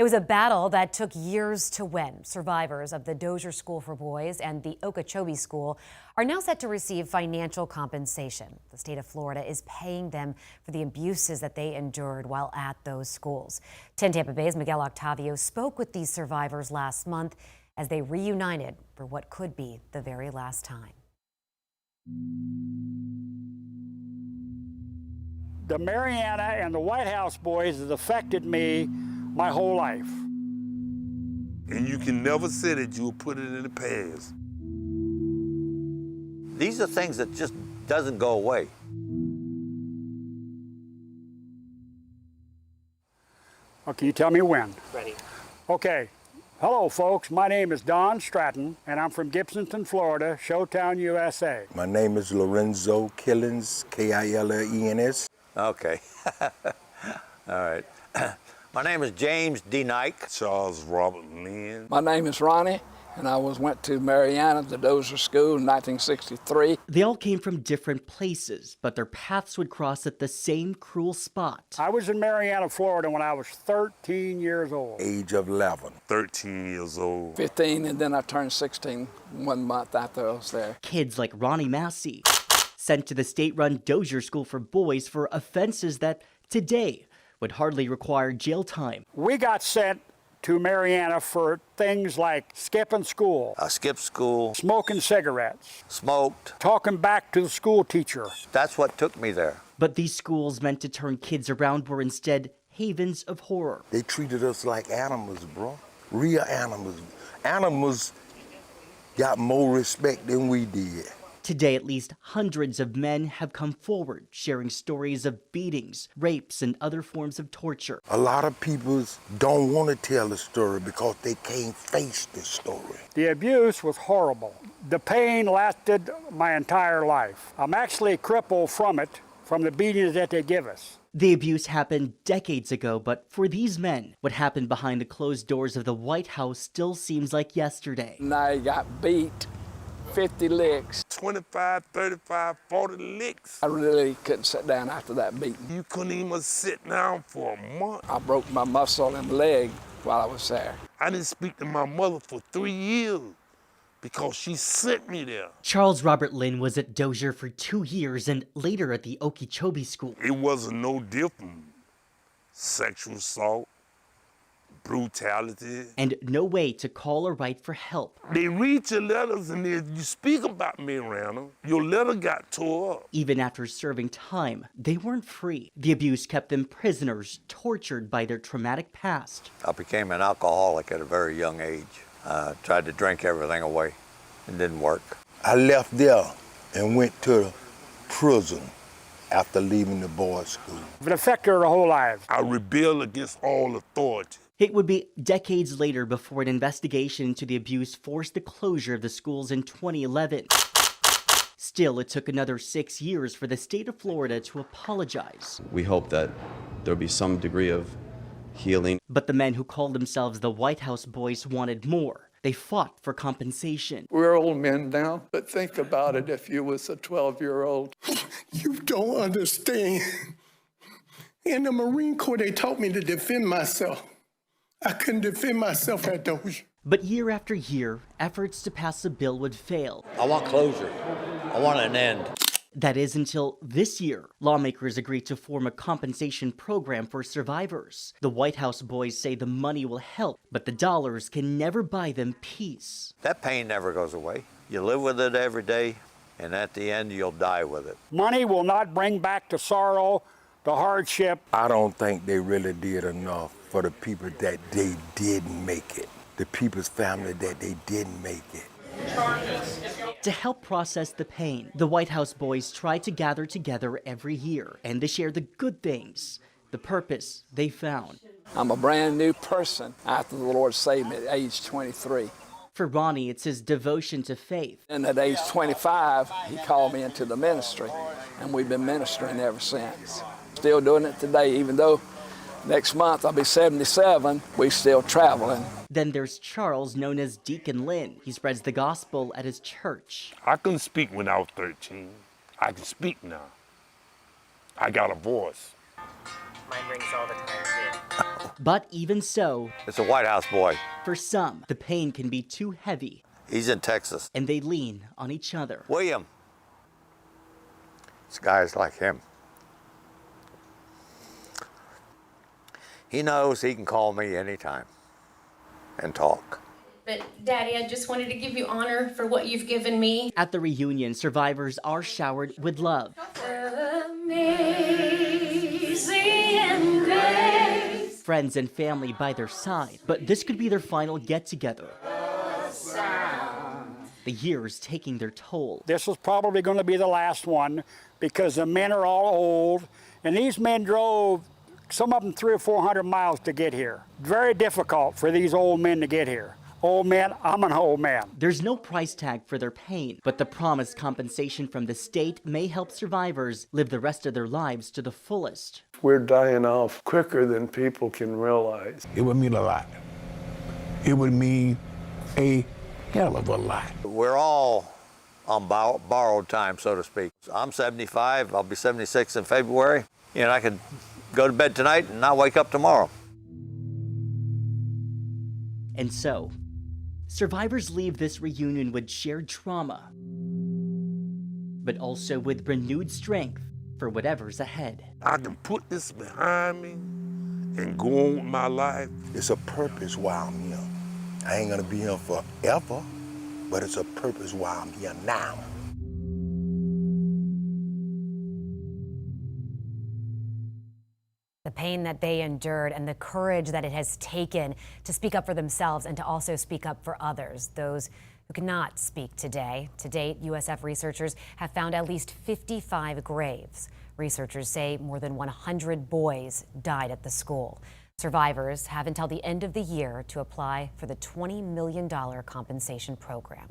It was a battle that took years to win. Survivors of the Dozier School for Boys and the Okeechobee School are now set to receive financial compensation. The state of Florida is paying them for the abuses that they endured while at those schools. 10 Tampa Bay's Miguel Octavio spoke with these survivors last month as they reunited for what could be the very last time. The Marianna and the White House boys has affected me my whole life. And you can never say that you'll put it in the past. These are things that just doesn't go away. Okay, you tell me when. Ready. Okay. Hello, folks. My name is Don Stratton, and I'm from Gibsonton, Florida, Showtown, USA. My name is Lorenzo Killens, K-I-L-L-E-N-S. Okay. All right. My name is James D. Nike. Charles Robert Lynn. My name is Ronnie, and I went to Marianna, the Dozier School in 1963. They all came from different places, but their paths would cross at the same cruel spot. I was in Marianna, Florida when I was 13 years old. Age of 11. 13 years old. 15, and then I turned 16 1 month after I was there. Kids like Ronnie Massey, sent to the state-run Dozier School for Boys for offenses that today would hardly require jail time. We got sent to Marianna for things like skipping school, I skipped school, smoking cigarettes, smoked. talking back to the school teacher. That's what took me there. But these schools meant to turn kids around were instead havens of horror. They treated us like animals, bro. Real animals. Animals got more respect than we did. Today, at least hundreds of men have come forward, sharing stories of beatings, rapes, and other forms of torture. A lot of people don't want to tell the story because they can't face the story. The abuse was horrible. The pain lasted my entire life. I'm actually crippled from it, from the beatings that they give us. The abuse happened decades ago, but for these men, what happened behind the closed doors of the White House still seems like yesterday. And I got beat 50 licks. 25, 35, 40 licks. I really couldn't sit down after that beating. You couldn't even sit down for a month. I broke my muscle in the leg while I was there. I didn't speak to my mother for 3 years because she sent me there. Charles Robert Lynn was at Dozier for 2 years and later at the Okeechobee School. It wasn't no different. Sexual assault, brutality. And no way to call or write for help. They read your letters and if you speak about Marianna, your letter got tore up. Even after serving time, they weren't free. The abuse kept them prisoners, tortured by their traumatic past. I became an alcoholic at a very young age. Tried to drink everything away. It didn't work. I left there and went to prison after leaving the boys' school. It affected our whole lives. I rebelled against all authority. It would be decades later before an investigation into the abuse forced the closure of the schools in 2011. Still, it took another 6 years for the state of Florida to apologize. We hope that there'll be some degree of healing. But the men who called themselves the White House Boys wanted more. They fought for compensation. We're old men now, but think about it if you was a 12-year-old. You don't understand. In the Marine Corps, they taught me to defend myself. I couldn't defend myself at Dozier. But year after year, efforts to pass a bill would fail. I want closure. I want an end. That is until this year, lawmakers agreed to form a compensation program for survivors. The White House boys say the money will help, but the dollars can never buy them peace. That pain never goes away. You live with it every day, and at the end, you'll die with it. Money will not bring back the sorrow, the hardship. I don't think they really did enough for the people that they didn't make it. The people's family that they didn't make it. To help process the pain, the White House boys try to gather together every year, and they share the good things, the purpose they found. I'm a brand new person after the Lord saved me at age 23. For Ronnie, it's his devotion to faith. And at age 25, he called me into the ministry, and we've been ministering ever since. Still doing it today, even though next month I'll be 77, we still traveling. Then there's Charles, known as Deacon Lynn. He spreads the gospel at his church. I couldn't speak when I was 13. I can speak now. I got a voice. Mine rings all the time, too. But even so, It's a White House boy. for some, the pain can be too heavy, He's in Texas. and they lean on each other. William. It's guys like him. He knows he can call me anytime and talk. But Daddy, I just wanted to give you honor for what you've given me. At the reunion, survivors are showered with love. Amazing grace. Friends and family by their side, but this could be their final get-together. The years taking their toll. This was probably going to be the last one because the men are all old, and these men drove, some of them 300 or 400 miles to get here. Very difficult for these old men to get here. Old man, I'm an old man. There's no price tag for their pain, but the promised compensation from the state may help survivors live the rest of their lives to the fullest. We're dying off quicker than people can realize. It would mean a lot. It would mean a hell of a lot. We're all on borrowed time, so to speak. I'm 75, I'll be 76 in February. You know, I could go to bed tonight and not wake up tomorrow. And so, survivors leave this reunion with shared trauma, but also with renewed strength for whatever's ahead. I can put this behind me and go on with my life. It's a purpose why I'm here. I ain't gonna be here forever, but it's a purpose why I'm here now. The pain that they endured and the courage that it has taken to speak up for themselves and to also speak up for others, those who cannot speak today. To date, USF researchers have found at least 55 graves. Researchers say more than 100 boys died at the school. Survivors have until the end of the year to apply for the $20 million compensation program.